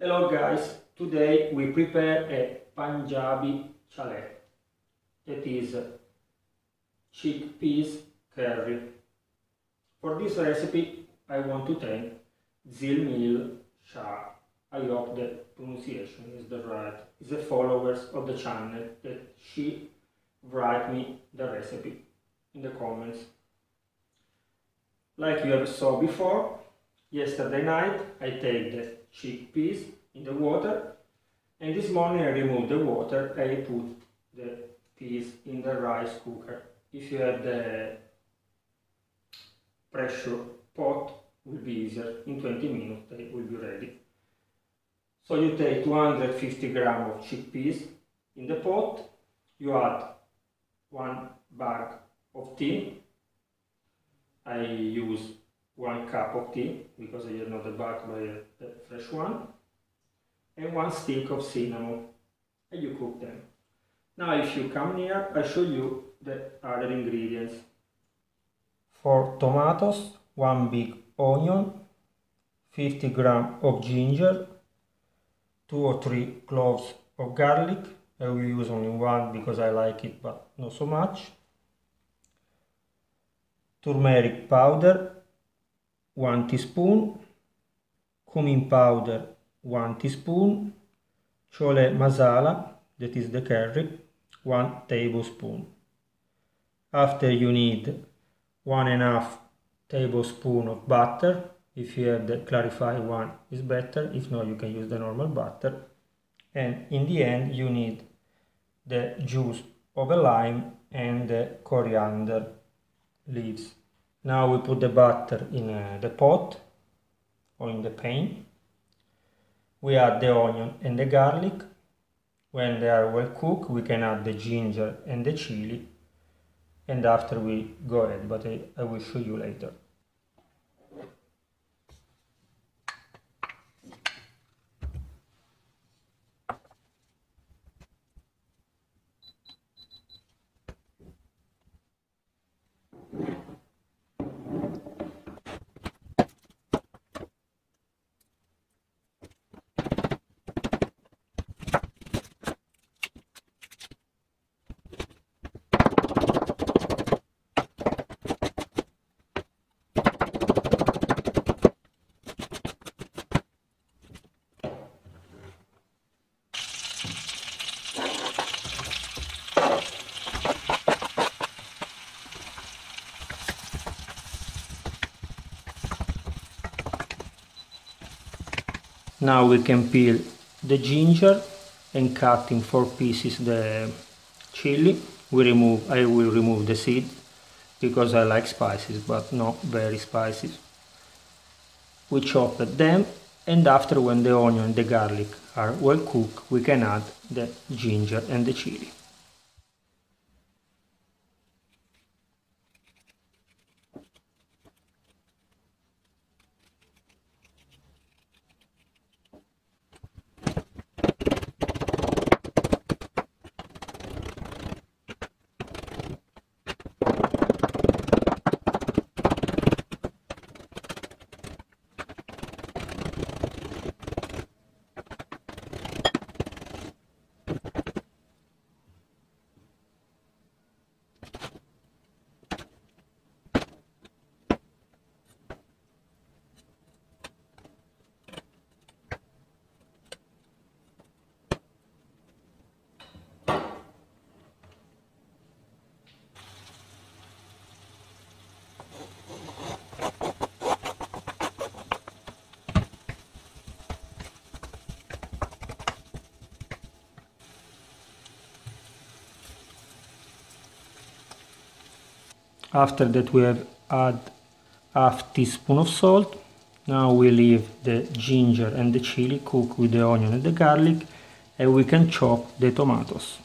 Hello guys, today we prepare a Punjabi chole, that is chickpeas curry. For this recipe I want to thank Zilmil Shah. I hope the pronunciation is the right. Is a follower of the channel that she write me the recipe in the comments. Like you have saw before, yesterday night I take the chickpeas in the water, and this morning I remove the water and I put the peas in the rice cooker. If you have the pressure pot, will be easier. In 20 minutes they will be ready. So you take 250 grams of chickpeas in the pot, you add 1 bag of tea. I use 1 cup of tea because I have not a bag but a fresh one, and 1 stick of cinnamon, and you cook them. Now if you come near, I show you the other ingredients. For tomatoes, 1 big onion, 50 grams of ginger, 2 or 3 cloves of garlic. I will use only 1 because I like it, but not so much. Turmeric powder, 1 teaspoon, cumin powder, 1 teaspoon, Chole Masala, that is the curry, 1 tablespoon. After you need 1.5 tablespoon of butter. If you have the clarified one is better, if not you can use the normal butter. And in the end you need the juice of a lime and the coriander leaves. Now we put the butter in the pot or in the pan. We add the onion and the garlic. When they are well cooked, we can add the ginger and the chili, and after we go ahead, but I will show you later. Now we can peel the ginger and cut in 4 pieces the chili. I will remove the seed because I like spices, but not very spicy. We chop them, and after, when the onion and the garlic are well cooked, we can add the ginger and the chili. After that we have add half teaspoon of salt. Now we leave the ginger and the chili cook with the onion and the garlic, and we can chop the tomatoes.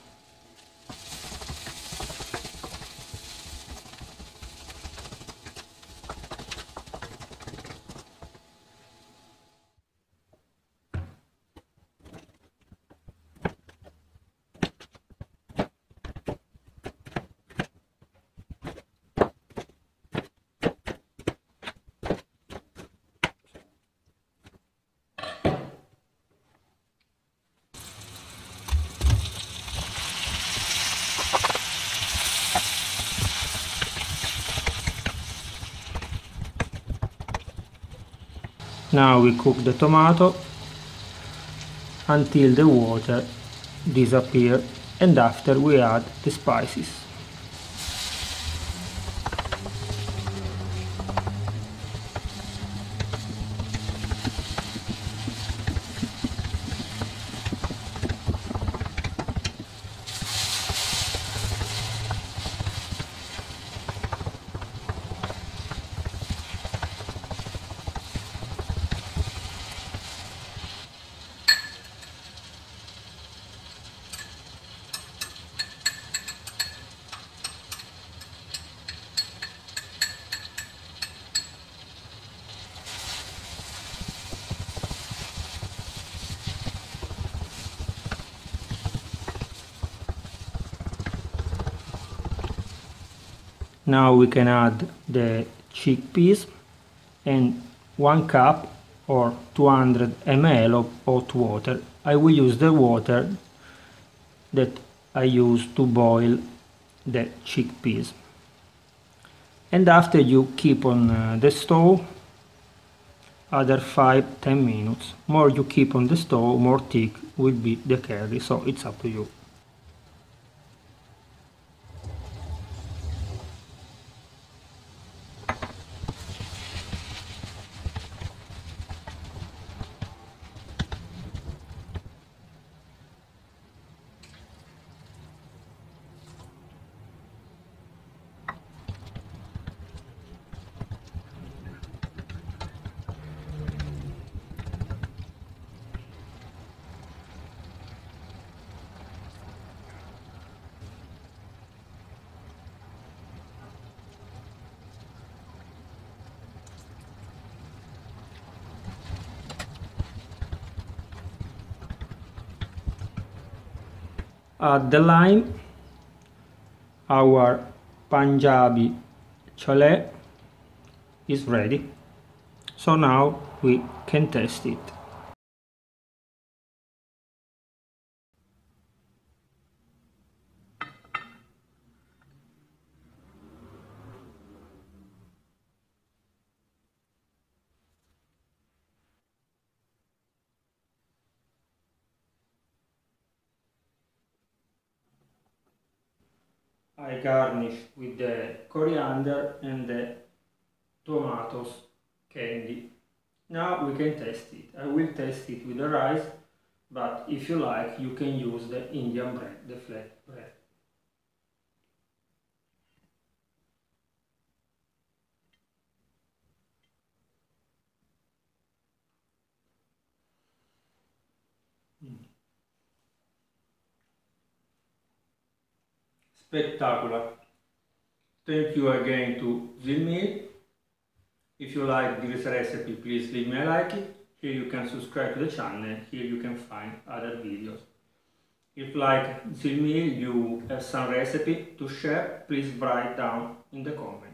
Now we cook the tomato until the water disappears, and after we add the spices. Now we can add the chickpeas and 1 cup or 200 ml of hot water. I will use the water that I use to boil the chickpeas. And after you keep on the stove other 5-10 minutes. More you keep on the stove, more thick will be the curry, so it's up to you. Add the lime, our Punjabi Chole is ready, so now we can taste it. I garnish with the coriander and the tomatoes candy. Now we can taste it. I will taste it with the rice, but if you like you can use the Indian bread, the flat bread. Spectacular. Thank you again to Zilmil. If you like this recipe, please leave me a like. Here you can subscribe to the channel. Here you can find other videos. If like Zilmil you have some recipe to share, please write down in the comments.